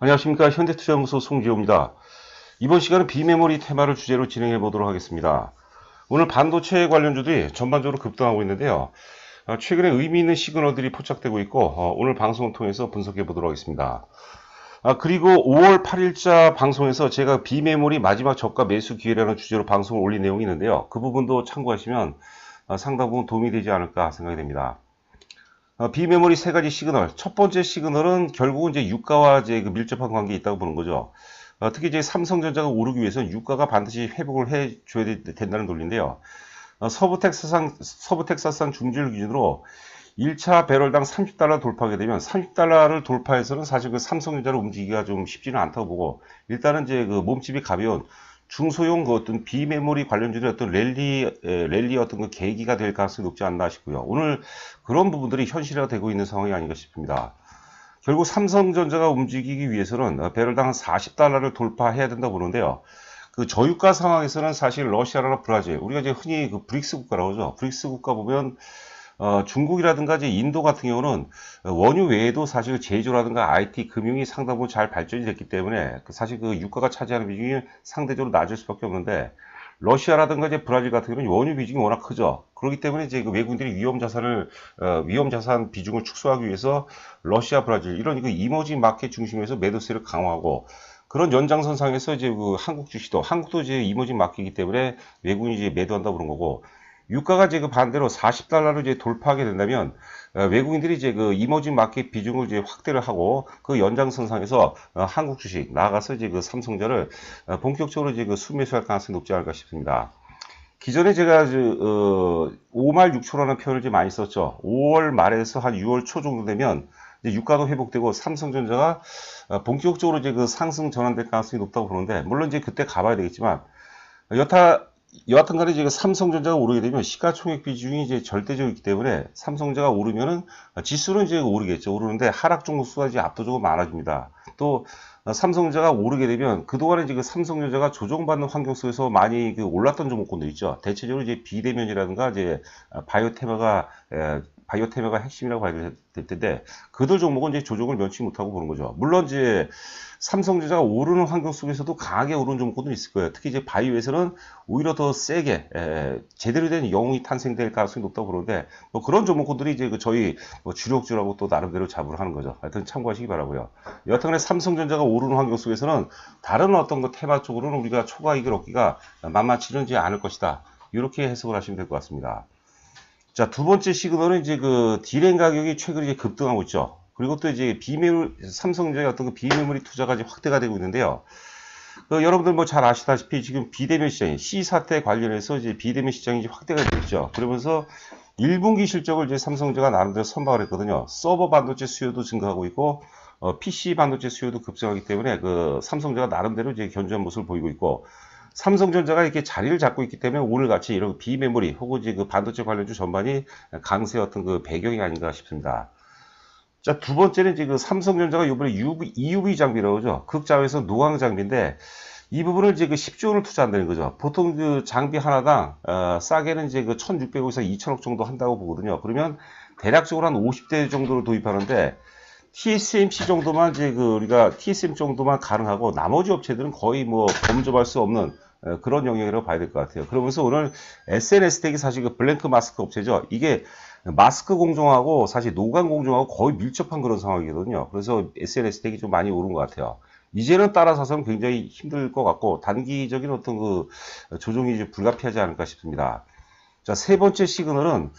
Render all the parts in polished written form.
안녕하십니까. 현대투자연구소 송지호입니다. 이번 시간은 비메모리 테마를 주제로 진행해 보도록 하겠습니다. 오늘 반도체 관련주들이 전반적으로 급등하고 있는데요. 최근에 의미 있는 시그널들이 포착되고 있고 오늘 방송을 통해서 분석해 보도록 하겠습니다. 그리고 5월 8일자 방송에서 제가 비메모리 마지막 저가 매수 기회라는 주제로 방송을 올린 내용이 있는데요. 그 부분도 참고하시면 상당 부분 도움이 되지 않을까 생각이 됩니다. 비메모리 세 가지 시그널. 첫 번째 시그널은 결국은 이제 유가와 이제 그 밀접한 관계에 있다고 보는 거죠. 특히 이제 삼성전자가 오르기 위해서는 유가가 반드시 회복을 해줘야 된다는 논리인데요. 서부 텍사스산 중지를 기준으로 1차 배럴당 30달러 돌파하게 되면 30달러를 돌파해서는 사실 그 삼성전자를 움직이기가 좀 쉽지는 않다고 보고, 일단은 이제 그 몸집이 가벼운 중소형 그 어떤 비메모리 관련주의 어떤 랠리 어떤 그 계기가 될 가능성이 높지 않나 싶고요. 오늘 그런 부분들이 현실화되고 있는 상황이 아닌가 싶습니다. 결국 삼성전자가 움직이기 위해서는 배럴당 한 40달러를 돌파해야 된다고 보는데요. 그 저유가 상황에서는 사실 러시아나 브라질, 우리가 이제 흔히 그 브릭스 국가라고 하죠. 브릭스 국가 보면 중국이라든가 이제 인도 같은 경우는 원유 외에도 사실 제조라든가 IT, 금융이 상당히 잘 발전이 됐기 때문에 사실 그 유가가 차지하는 비중이 상대적으로 낮을 수밖에 없는데, 러시아라든가 이제 브라질 같은 경우는 원유 비중이 워낙 크죠. 그렇기 때문에 이제 그 외국인들이 위험 자산 비중을 축소하기 위해서 러시아, 브라질 이런 그 이머징 마켓 중심에서 매도세를 강화하고, 그런 연장선상에서 이제 그 한국도 이제 이머징 마켓이기 때문에 외국인이 이제 매도한다 그런 거고, 유가가 이제 그 반대로 40달러를 이제 돌파하게 된다면 외국인들이 이제 그 이머징 마켓 비중을 이제 확대를 하고, 그 연장선상에서 한국 주식 나아가서 이제 그 삼성전자를 본격적으로 이제 그 순매수할 가능성이 높지 않을까 싶습니다. 기존에 제가 5말 6초라는 표현을 좀 많이 썼죠. 5월 말에서 한 6월 초 정도 되면 이제 유가도 회복되고 삼성전자가 본격적으로 이제 그 상승 전환될 가능성이 높다고 보는데, 물론 이제 그때 가봐야 되겠지만, 여하튼 간에 이제 삼성전자가 오르게 되면 시가총액 비중이 이제 절대적이기 때문에 삼성전자가 오르면은 지수는 이제 오르겠죠. 오르는데 하락 종목수가 이제 압도적으로 많아집니다. 또 삼성전자가 오르게 되면 그동안에 이제 그 삼성전자가 조정받는 환경 속에서 많이 그 올랐던 종목군들 있죠. 대체적으로 이제 비대면이라든가 이제 바이오테마가 핵심이라고 봐야 될 텐데, 그들 종목은 이제 조정을 면치 못하고 보는 거죠. 물론 이제 삼성전자가 오르는 환경 속에서도 강하게 오르는 종목도 있을 거예요. 특히 이제 바이오에서는 오히려 더 세게 제대로 된 영웅이 탄생될 가능성이 높다고 그러는데, 뭐 그런 종목들이 이제 그 저희 뭐 주력주라고 또 나름대로 자부를 하는 거죠. 하여튼 참고하시기 바라고요. 여하튼간에 삼성전자가 오르는 환경 속에서는 다른 어떤 그 테마 쪽으로는 우리가 초과이익을 얻기가 만만치는 않을 것이다. 이렇게 해석을 하시면 될 것 같습니다. 자, 두 번째 시그널은 이제 그 디램 가격이 최근에 이제 급등하고 있죠. 그리고 또 이제 삼성전자의 어떤 그 비메모리 투자가 이제 확대가 되고 있는데요. 여러분들 뭐 잘 아시다시피 지금 비대면 시장이 C 사태 관련해서 이제 비대면 시장이 이제 확대가 되고 있죠. 그러면서 1분기 실적을 이제 삼성전자가 나름대로 선박을 했거든요. 서버 반도체 수요도 증가하고 있고, PC 반도체 수요도 급증하기 때문에 그 삼성전자가 나름대로 이제 견조한 모습을 보이고 있고, 삼성전자가 이렇게 자리를 잡고 있기 때문에 오늘 같이 이런 비메모리 혹은 이제 그 반도체 관련주 전반이 강세의 어떤 그 배경이 아닌가 싶습니다. 자, 두 번째는 이제 그 삼성전자가 이번에 EUV 장비라고 하죠. 극자에서 노광 장비인데, 이 부분을 이제 그 10조 원을 투자한다는 거죠. 보통 그 장비 하나당 싸게는 이제 그 1,600억에서 2,000억 정도 한다고 보거든요. 그러면 대략적으로 한 50대 정도로 도입하는데, TSMC 정도만 이제 그 우리가 TSM 정도만 가능하고, 나머지 업체들은 거의 뭐 범접할 수 없는 그런 영역이라고 봐야 될 것 같아요. 그러면서 오늘 SNS텍이 사실 그 블랭크 마스크 업체죠. 이게 마스크 공정하고 사실 노광 공정하고 거의 밀접한 그런 상황이거든요. 그래서 SNS텍이 좀 많이 오른 것 같아요. 이제는 따라서는 굉장히 힘들 것 같고, 단기적인 어떤 그 조정이 이제 불가피하지 않을까 싶습니다. 자, 세 번째 시그널은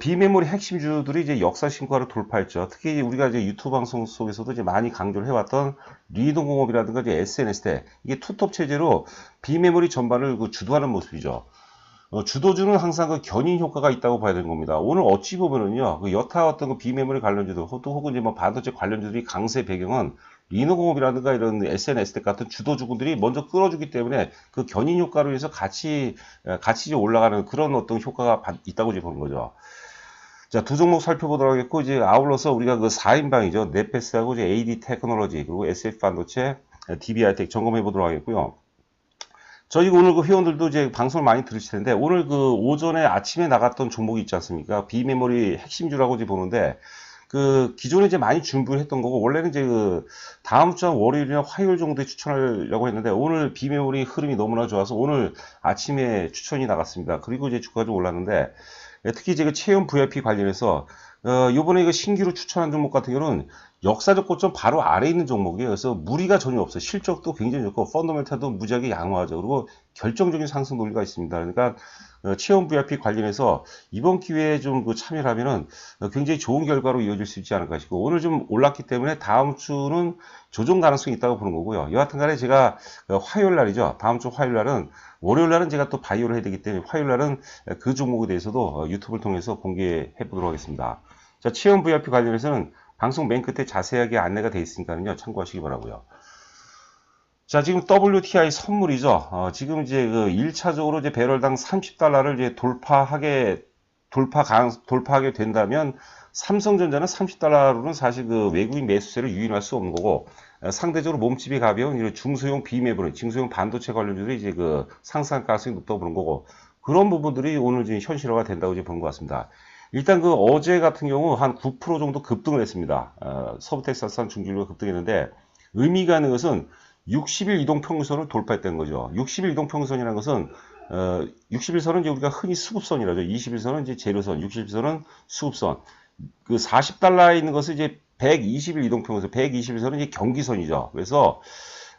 비메모리 핵심주들이 이제 역사 신고를 돌파했죠. 특히 우리가 이제 유튜브 방송 속에서도 이제 많이 강조를 해왔던 리동공업이라든가 이제 SNS텍, 이게 투톱 체제로 비메모리 전반을 그 주도하는 모습이죠. 주도주는 항상 그 견인 효과가 있다고 봐야 되는 겁니다. 오늘 어찌 보면은요, 그 여타 어떤 그 비메모리 관련주들, 또 혹은 이제 뭐 반도체 관련주들이 강세 배경은 리노공업이라든가 이런 SNS 같은 주도주군들이 먼저 끌어주기 때문에 그 견인 효과로 해서 같이 이제 올라가는 그런 어떤 효과가 있다고 이제 보는 거죠. 자, 두 종목 살펴보도록 하겠고, 이제 아울러서 우리가 그 4인방이죠. 넷패스하고 이제 AD 테크놀로지, 그리고 SF 반도체, DBI텍 점검해 보도록 하겠고요. 저희 오늘 그 회원들도 이제 방송을 많이 들으실 텐데, 오늘 그 오전에 아침에 나갔던 종목이 있지 않습니까? 비메모리 핵심주라고 이제 보는데, 그 기존에 이제 많이 준비를 했던 거고, 원래는 이제 그 다음 주 월요일이나 화요일 정도에 추천하려고 했는데, 오늘 비메모리 흐름이 너무나 좋아서 오늘 아침에 추천이 나갔습니다. 그리고 이제 주가가 좀 올랐는데, 특히 이제 그 체험 VIP 관련해서 요번에 이거 신규로 추천한 종목 같은 경우는 역사적 고점 바로 아래에 있는 종목이에요. 그래서 무리가 전혀 없어요. 실적도 굉장히 좋고 펀더멘탈도 무지하게 양호하죠. 그리고 결정적인 상승 논리가 있습니다. 그러니까 체험 VIP 관련해서 이번 기회에 좀 그 참여를 하면은 굉장히 좋은 결과로 이어질 수 있지 않을까 싶고, 오늘 좀 올랐기 때문에 다음 주는 조정 가능성이 있다고 보는 거고요. 여하튼 간에 제가 화요일 날이죠. 다음 주 화요일 날은, 월요일 날은 제가 또 바이오를 해야 되기 때문에 화요일 날은 그 종목에 대해서도 유튜브를 통해서 공개해 보도록 하겠습니다. 자, 체험 VIP 관련해서는 방송 맨 끝에 자세하게 안내가 되어 있으니까요. 참고하시기 바라고요. 자, 지금 WTI 선물이죠. 지금 이제 그 1차적으로 이제 배럴당 30달러를 이제 돌파하게 된다면, 삼성전자는 30달러로는 사실 그 외국인 매수세를 유인할 수 없는 거고, 상대적으로 몸집이 가벼운 이런 중소형 비메모리, 중소형 반도체 관련주들이 이제 그 상승 가능성이 높다고 보는 거고, 그런 부분들이 오늘 지금 현실화가 된다고 이제 보는 것 같습니다. 일단 그 어제 같은 경우 한 9% 정도 급등을 했습니다. 서부 텍사스산 중진류가 급등했는데, 의미가 있는 것은 60일 이동평균선을 돌파했다는 거죠. 60일 이동평균선이라는 것은 60일선은 이제 우리가 흔히 수급선이라죠. 20일선은 이제 재료선, 60일선은 수급선. 그 40달러에 있는 것은 이제 120일 이동평균선, 120일선은 이제 경기선이죠. 그래서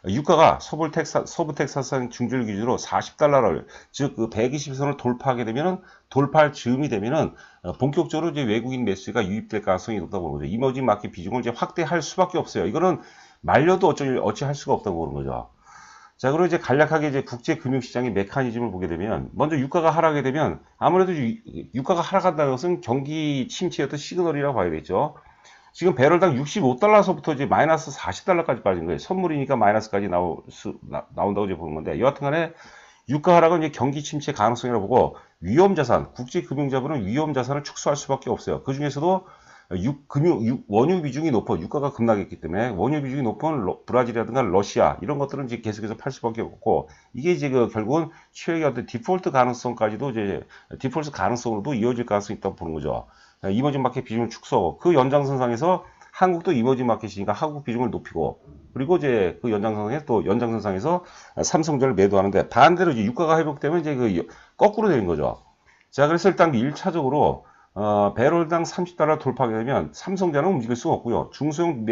유가가 서부 텍사스산 중진류 기준으로 40달러를, 즉 그 120선을 돌파하게 되면은, 돌파할 즈음이 되면은 본격적으로 이제 외국인 매수가 유입될 가능성이 높다고 보는 거죠. 이머징 마켓 비중을 이제 확대할 수밖에 없어요. 이거는 말려도 어찌 할 수가 없다고 보는 거죠. 자, 그리고 이제 간략하게 이제 국제 금융시장의 메커니즘을 보게 되면, 먼저 유가가 하락하게 되면, 아무래도 유가가 하락한다는 것은 경기 침체였던 시그널이라고 봐야겠죠. 지금 배럴당 65달러서부터 이제 마이너스 40달러까지 빠진 거예요. 선물이니까 마이너스까지 나온다고 이제 보는 건데, 여하튼 간에 유가 하락은 이제 경기 침체 가능성이라고 보고, 위험자산, 국제금융자본은 위험자산을 축소할 수밖에 없어요. 그 중에서도 원유 비중이 높아, 유가가 급락했기 때문에 원유 비중이 높은 브라질이라든가 러시아, 이런 것들은 이제 계속해서 팔 수밖에 없고, 이게 이제 그 결국은 최악의 어떤 디폴트 가능성까지도 이제 디폴트 가능성으로도 이어질 가능성이 있다고 보는 거죠. 이머징 마켓 비중을 축소, 그 연장선상에서 한국도 이머징 마켓이니까 한국 비중을 높이고, 그리고 이제 그 연장선상에서 삼성전자를 매도하는데, 반대로 이제 유가가 회복되면 이제 그 거꾸로 되는 거죠. 자, 그래서 일단 1차적으로 배럴당 30달러 돌파하게 되면 삼성전자는 움직일 수가 없고요. 중소형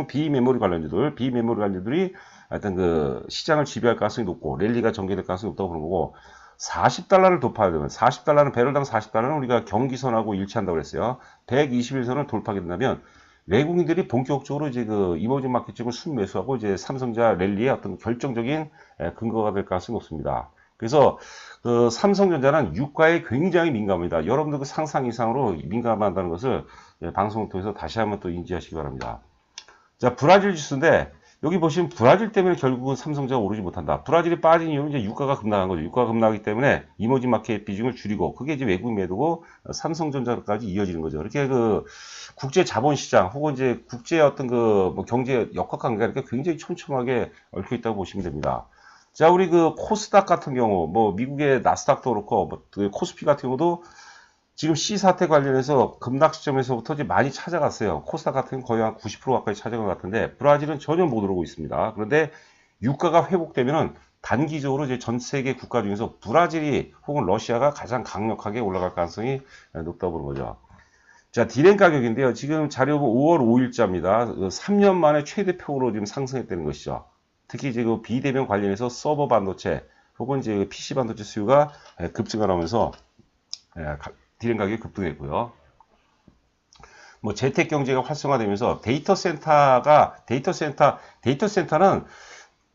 비메모리 관련주들이 하여튼 그 시장을 지배할 가능성이 높고, 랠리가 전개될 가능성이 높다고 보는 거고, 40달러를 돌파하게 되면, 40달러는, 배럴당 40달러는 우리가 경기선하고 일치한다고 그랬어요. 121선을 돌파하게 된다면 외국인들이 본격적으로 이제 그 이머징 마켓 쪽을 순매수하고 이제 삼성전자 랠리의 어떤 결정적인 근거가 될 가능성이 높습니다. 그래서 그 삼성전자는 유가에 굉장히 민감합니다. 여러분들 그 상상 이상으로 민감하다는 것을 방송을 통해서 다시 한번 또 인지하시기 바랍니다. 자, 브라질 지수인데, 여기 보시면 브라질 때문에 결국은 삼성전자가 오르지 못한다. 브라질이 빠진 이유는 이제 유가가 급락한 거죠. 유가가 급락하기 때문에 이머징 마켓 비중을 줄이고, 그게 이제 외국 매도고 삼성전자까지 이어지는 거죠. 이렇게 그 국제 자본시장 혹은 이제 국제 어떤 그 뭐 경제 역학관계가 이렇게 굉장히 촘촘하게 얽혀 있다고 보시면 됩니다. 자, 우리 그 코스닥 같은 경우, 뭐 미국의 나스닥도 그렇고, 뭐 코스피 같은 경우도 지금 C 사태 관련해서 급락 시점에서부터 이제 많이 찾아갔어요. 코스닥 같은 경우는 거의 한 90% 가까이 찾아간 것 같은데, 브라질은 전혀 못 오르고 있습니다. 그런데 유가가 회복되면은 단기적으로 이제 전 세계 국가 중에서 브라질이 혹은 러시아가 가장 강력하게 올라갈 가능성이 높다고 보는 거죠. 자, 디램 가격인데요. 지금 자료부 5월 5일자입니다. 3년 만에 최대폭으로 지금 상승했다는 것이죠. 특히 이제 그 비대면 관련해서 서버 반도체 혹은 이제 PC 반도체 수요가 급증을 하면서 디램 가격이 급등했고요. 뭐 재택 경제가 활성화되면서 데이터 센터는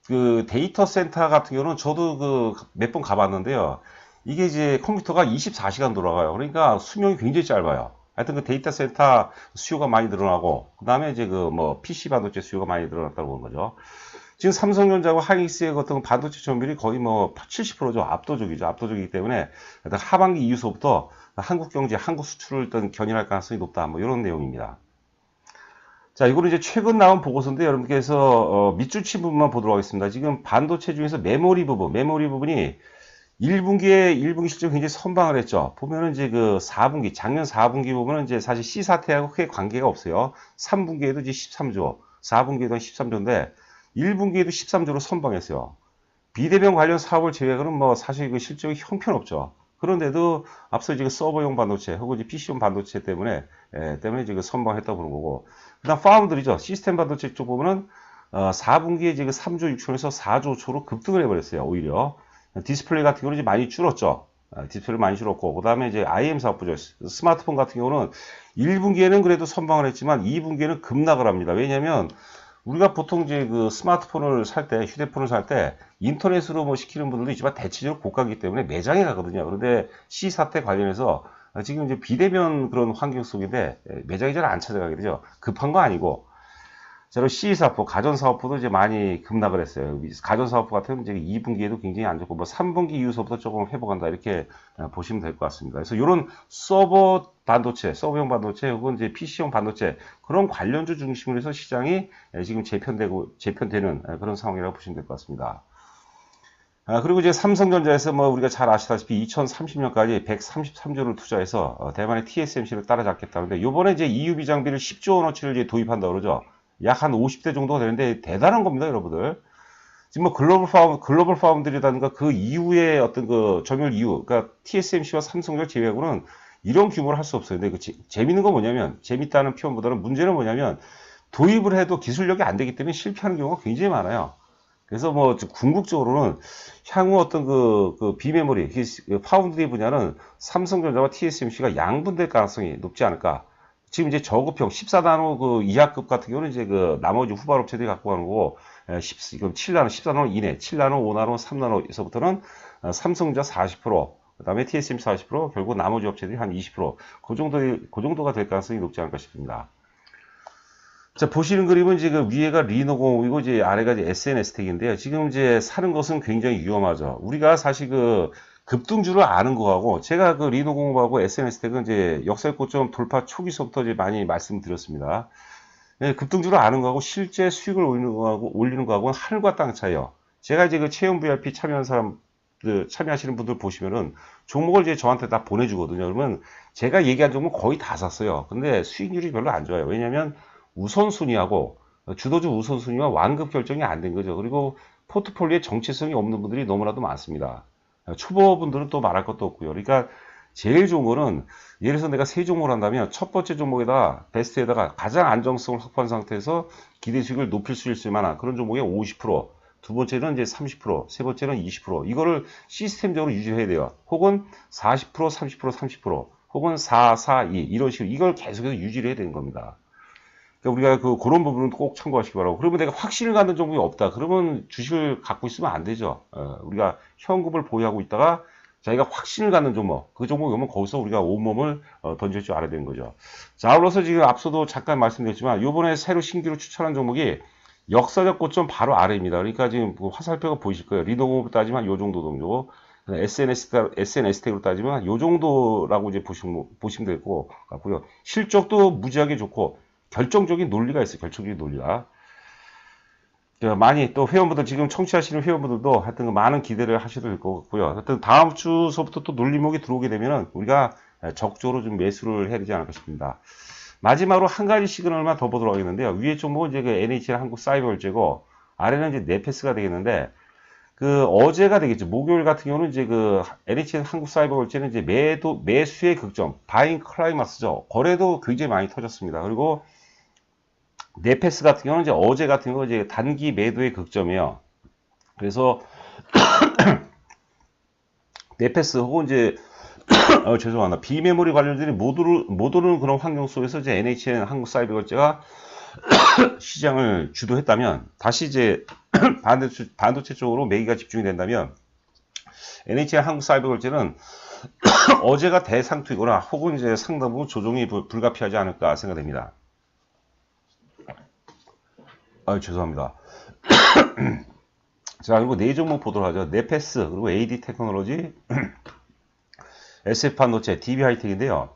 그 데이터 센터 같은 경우는 저도 그 몇 번 가봤는데요. 이게 이제 컴퓨터가 24시간 돌아가요. 그러니까 수명이 굉장히 짧아요. 하여튼 그 데이터 센터 수요가 많이 늘어나고, 그 다음에 이제 그 뭐 PC 반도체 수요가 많이 늘어났다고 보는 거죠. 지금 삼성전자와 하이닉스의 어떤 반도체 점유율이 거의 뭐 70%죠. 압도적이죠. 압도적이기 때문에 하반기 이후서부터 한국 경제, 한국 수출을 일단 견인할 가능성이 높다. 뭐 이런 내용입니다. 자, 이거는 이제 최근 나온 보고서인데, 여러분께서 밑줄 친 부분만 보도록 하겠습니다. 지금 반도체 중에서 메모리 부분이 1분기 실적 굉장히 선방을 했죠. 보면은 이제 그 4분기, 작년 4분기 보면은 이제 사실 C 사태하고 크게 관계가 없어요. 3분기에도 이제 13조, 4분기에도 13조인데 1분기에도 13조로 선방했어요. 비대면 관련 사업을 제외하고는 뭐 사실 그 실적이 형편없죠. 그런데도 앞서 이제 그 서버용 반도체 혹은 이제 PC용 반도체 때문에 이제 그 선방했다고 보는 거고. 그다음 파운드리죠. 시스템 반도체 쪽 보면은 4분기에 이제 그 3조 6천에서 4조 초로 급등을 해버렸어요. 오히려. 디스플레이 같은 경우는 이제 많이 줄었죠. 디스플레이 많이 줄었고, 그 다음에 이제 IM 사업부죠. 스마트폰 같은 경우는 1분기에는 그래도 선방을 했지만 2분기에는 급락을 합니다. 왜냐면 우리가 보통 이제 그 스마트폰을 살 때, 휴대폰을 살 때 인터넷으로 뭐 시키는 분들도 있지만 대체적으로 고가이기 때문에 매장에 가거든요. 그런데 C 사태 관련해서 지금 이제 비대면 그런 환경 속인데 매장이 잘 안 찾아가게 되죠. 급한 거 아니고. 제로 C사포, 가전사업부도 이제 많이 급락을 했어요. 가전사업부 같은 경우는 이제 2분기에도 굉장히 안 좋고, 뭐 3분기 이후서부터 조금 회복한다, 이렇게 보시면 될 것 같습니다. 그래서 이런 서버 반도체, 서버용 반도체, 혹은 이제 PC용 반도체, 그런 관련주 중심으로 해서 시장이 지금 재편되는 그런 상황이라고 보시면 될 것 같습니다. 그리고 이제 삼성전자에서 뭐 우리가 잘 아시다시피 2030년까지 133조를 투자해서 대만의 TSMC를 따라잡겠다는데, 요번에 이제 EUV 장비를 10조 원어치를 이제 도입한다고 그러죠. 약 한 50대 정도가 되는데 대단한 겁니다, 여러분들. 지금 뭐 글로벌 파운드리라든가 그 이후에 어떤 그 점유율 이후, 그러니까 TSMC와 삼성을 제외하고는 이런 규모를 할 수 없어요. 근데 그 재밌는 건 뭐냐면, 재밌다는 표현보다는 문제는 뭐냐면, 도입을 해도 기술력이 안 되기 때문에 실패하는 경우가 굉장히 많아요. 그래서 뭐 궁극적으로는 향후 어떤 그 비메모리, 파운드리 분야는 삼성전자와 TSMC가 양분될 가능성이 높지 않을까. 지금 이제 저급형 14나노 그 이하급 같은 경우는 이제 그 나머지 후발 업체들이 갖고 가는 거고, 7나노, 14나노 이내, 7나노, 5나노, 3나노에서부터는 삼성전자 40%, 그다음에 TSMC 40%, 결국 나머지 업체들이 한 20%, 그 정도가 될 가능성이 높지 않을까 싶습니다. 자, 보시는 그림은 지금 위에가 리노공이고 이제 아래가 이제 SNS텍인데요. 지금 이제 사는 것은 굉장히 위험하죠. 우리가 사실 그 급등주를 아는 거하고, 제가 그 리노공업하고 SNS텍은 이제 역사의 고점 돌파 초기서부터 이제 많이 말씀드렸습니다. 급등주를 아는 거하고 실제 수익을 올리는 거하고는 하늘과 땅 차이요. 제가 이제 그 체험 VIP 참여하시는 분들 보시면은 종목을 이제 저한테 다 보내주거든요. 그러면 제가 얘기한 종목 거의 다 샀어요. 근데 수익률이 별로 안 좋아요. 왜냐면 우선순위하고 주도주 우선순위와 완급 결정이 안 된 거죠. 그리고 포트폴리오에 정체성이 없는 분들이 너무나도 많습니다. 초보분들은 또 말할 것도 없고요. 그러니까 제일 좋은 거는, 예를 들어서 내가 세 종목을 한다면 첫 번째 종목에다가 베스트에다가 가장 안정성을 확보한 상태에서 기대 수익을 높일 수 있을 만한 그런 종목에 50%, 두 번째는 이제 30%, 세 번째는 20%, 이거를 시스템적으로 유지해야 돼요. 혹은 40%, 30%, 30%, 혹은 4, 4, 2 이런 식으로 이걸 계속해서 유지를 해야 되는 겁니다. 우리가 그런 부분은 꼭 참고하시기 바라고. 그러면 내가 확신을 갖는 종목이 없다, 그러면 주식을 갖고 있으면 안 되죠. 우리가 현금을 보유하고 있다가 자기가 확신을 갖는 종목, 그 종목이 오면 거기서 우리가 온몸을 던질 줄 알아야 되는 거죠. 자, 아울러서 지금 앞서도 잠깐 말씀드렸지만 요번에 새로 신규로 추천한 종목이 역사적 고점 바로 아래입니다. 그러니까 지금 화살표가 보이실 거예요. 리노공업으로 따지면 요 정도 정도, SNS텍으로 따지면 요 정도라고 이제 보시면 될 것 같고요. 실적도 무지하게 좋고 결정적인 논리가 있어요. 결정적인 논리가. 많이 또 회원분들, 지금 청취하시는 회원분들도 하여튼 많은 기대를 하셔도 될 것 같고요. 하여튼 다음 주서부터 또 논리목이 들어오게 되면은 우리가 적극적으로 좀 매수를 해야 되지 않을까 싶습니다. 마지막으로 한 가지 시그널만 더 보도록 하겠는데요. 위에 쪽목은 이제 그 NHN 한국사이버결제고, 아래는 이제 네페스가 되겠는데, 그 어제가 되겠죠. 목요일 같은 경우는 이제 그 NHN 한국사이버결제는 이제 매수의 극점, 바잉 클라이막스죠. 거래도 굉장히 많이 터졌습니다. 그리고 네페스 같은 경우는 이제 어제 같은 경우 이제 단기 매도의 극점이에요. 그래서 네페스 혹은 이제 죄송합니다. 비메모리 관련들이 못 오르는 그런 환경 속에서 이제 NHN 한국사이버결제가 시장을 주도했다면, 다시 이제 반도체 쪽으로 매기가 집중이 된다면 NHN 한국사이버결제는 어제가 대상투이거나 혹은 이제 상당 부분 조정이 불가피하지 않을까 생각됩니다. 죄송합니다. 자, 그리고 네 종목 보도록 하죠. 네페스, 그리고 AD 테크놀로지, SF 반도체, DB 하이텍인데요.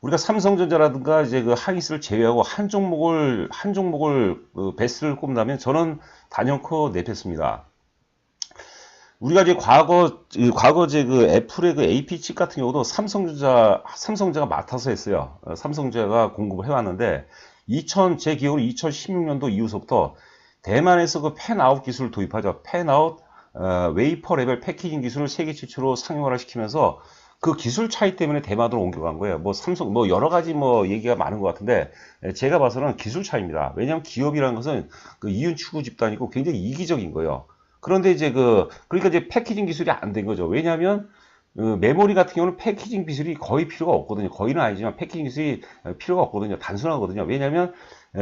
우리가 삼성전자라든가 이제 그 하이닉스를 제외하고 한 종목을 베스트를 꼽는다면 저는 단연코 네페스입니다. 우리가 이제 과거 이제 그 애플의 그 AP 칩 같은 경우도 삼성전자가 맡아서 했어요. 삼성전자가 공급을 해왔는데, 제 기억으로 2016년도 이후부터 대만에서 그 팬아웃 기술을 도입하죠. 팬아웃, 웨이퍼 레벨 패키징 기술을 세계 최초로 상용화를 시키면서 그 기술 차이 때문에 대만으로 옮겨간 거예요. 뭐 삼성, 뭐 여러 가지 뭐 얘기가 많은 것 같은데, 제가 봐서는 기술 차이입니다. 왜냐하면 기업이라는 것은 그 이윤 추구 집단이고 굉장히 이기적인 거예요. 그런데 이제 그러니까 이제 패키징 기술이 안 된 거죠. 왜냐하면 메모리 같은 경우는 패키징 기술이 거의 필요가 없거든요. 거의는 아니지만 패키징 기술이 필요가 없거든요. 단순하거든요. 왜냐하면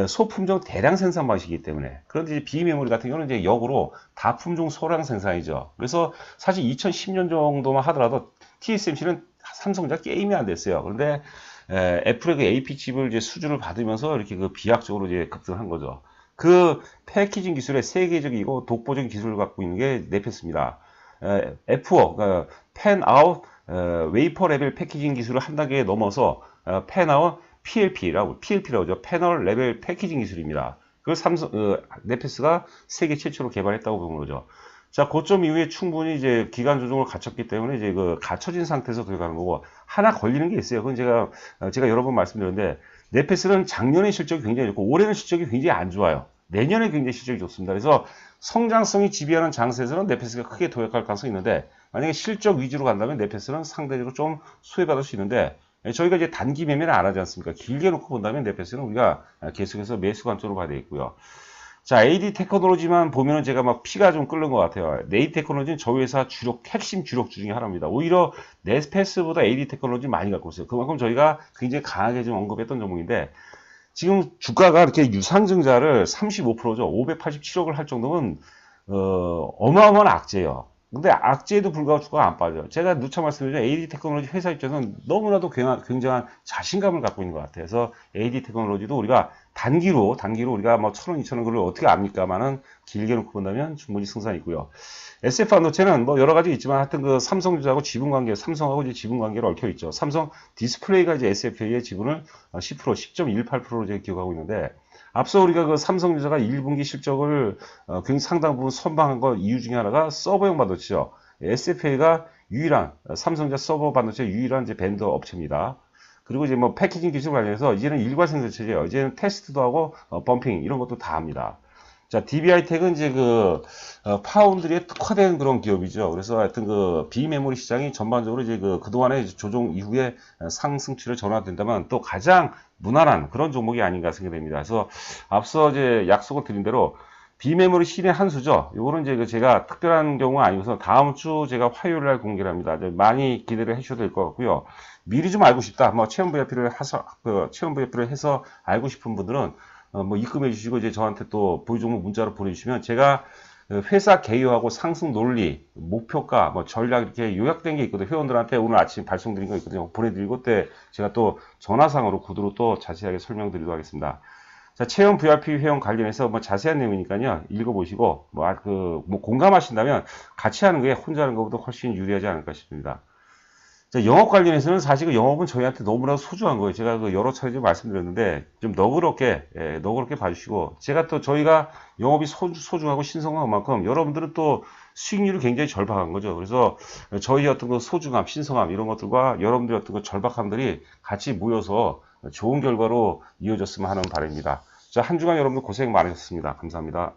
소품종 대량 생산 방식이기 때문에. 그런데 이제 비메모리 같은 경우는 이제 역으로 다품종 소량 생산이죠. 그래서 사실 2010년 정도만 하더라도 TSMC는 삼성전자 게임이 안 됐어요. 그런데 애플의 그 AP 칩을 이제 수주를 받으면서 이렇게 그 비약적으로 이제 급등한 거죠. 그 패키징 기술의 세계적이고 독보적인 기술을 갖고 있는 게 네페스입니다. F5, 그러니까 팬아웃 웨이퍼 레벨 패키징 기술을 한 단계 넘어서 팬아웃 PLP라고 하죠. 패널 레벨 패키징 기술입니다. 그걸 네페스가 세계 최초로 개발했다고 보는 거죠. 자, 고점 이후에 충분히 이제 기간 조정을 갖췄기 때문에 이제 그 갖춰진 상태에서 들어가는 거고, 하나 걸리는 게 있어요. 그건 제가 여러 번 말씀드렸는데, 네페스는 작년에 실적이 굉장히 좋고, 올해는 실적이 굉장히 안 좋아요. 내년에 굉장히 실적이 좋습니다. 그래서 성장성이 지배하는 장세에서는 네페스가 크게 도약할 가능성이 있는데, 만약에 실적 위주로 간다면 네페스는 상대적으로 좀 수혜받을 수 있는데, 저희가 이제 단기 매매를 안 하지 않습니까? 길게 놓고 본다면 네페스는 우리가 계속해서 매수 관점으로 봐야 되겠고요. 자, AD 테크놀로지만 보면은 제가 막 피가 좀 끓는 것 같아요. AD 테크놀로지는 저희 회사 핵심 주력주 중에 하나입니다. 오히려 네스페스보다 AD 테크놀로지 많이 갖고 있어요. 그만큼 저희가 굉장히 강하게 좀 언급했던 종목인데, 지금 주가가 이렇게 유상증자를 35%죠. 587억을 할 정도면, 어마어마한 악재예요. 근데 악재에도 불구하고 주가가 안 빠져요. 제가 누차 말씀드리죠. AD 테크놀로지 회사 입장에서는 너무나도 굉장한 자신감을 갖고 있는 것 같아요. 그래서 AD 테크놀로지도 우리가 단기로 우리가 뭐 1,000원, 2,000원 그걸 어떻게 압니까만은 길게 놓고 본다면 충분히 승산이 있고요. SF 반도체는 뭐 여러 가지 있지만 하여튼 그 삼성전자하고 삼성하고 이제 지분 관계를 얽혀 있죠. 삼성 디스플레이가 이제 SFA의 지분을 10%, 10.18%로 제가 기억하고 있는데, 앞서 우리가 그 삼성전자가 1분기 실적을 굉장히 상당 부분 선방한 거 이유 중에 하나가 서버용 반도체죠. SFA가 삼성전자 서버 반도체 유일한 이제 벤더 업체입니다. 그리고 이제 뭐 패키징 기술 관련해서 이제는 일괄 생산체제예요. 이제는 테스트도 하고 범핑 이런 것도 다 합니다. 자, DBI텍은 이제 파운드리에 특화된 그런 기업이죠. 그래서 하여튼 비메모리 시장이 전반적으로 이제 그동안의 조정 이후에 상승치를 전환된다면 또 가장 무난한 그런 종목이 아닌가 생각됩니다. 그래서 앞서 이제 약속을 드린 대로 비메모리 신의 한 수죠. 요거는 이제 제가 특별한 경우가 아니고서 다음 주 제가 화요일 날 공개를 합니다. 많이 기대를 해주셔도 될 것 같고요. 미리 좀 알고 싶다. 뭐 체험 VIP를 해서 알고 싶은 분들은 뭐 입금해 주시고 이제 저한테 또 보유 종목 문자로 보내주시면 제가 회사 개요하고 상승 논리, 목표가, 뭐 전략 이렇게 요약된 게 있거든요. 회원들한테 오늘 아침 발송드린 거 있거든요. 보내드리고 그때 제가 또 전화상으로 구두로 또 자세하게 설명드리도록 하겠습니다. 자, 체험 VIP 회원 관련해서 뭐 자세한 내용이니까요. 읽어보시고 뭐 공감하신다면 같이 하는 게 혼자 하는 것보다 훨씬 유리하지 않을까 싶습니다. 자, 영업 관련해서는 사실 영업은 저희한테 너무나도 소중한 거예요. 제가 여러 차례 좀 말씀드렸는데 좀 너그럽게 봐주시고, 제가 또 저희가 영업이 소중하고 신성한 만큼 여러분들은 또 수익률이 굉장히 절박한 거죠. 그래서 저희 어떤 소중함, 신성함 이런 것들과 여러분들의 어떤 절박함들이 같이 모여서 좋은 결과로 이어졌으면 하는 바람입니다. 자, 한 주간 여러분들 고생 많으셨습니다. 감사합니다.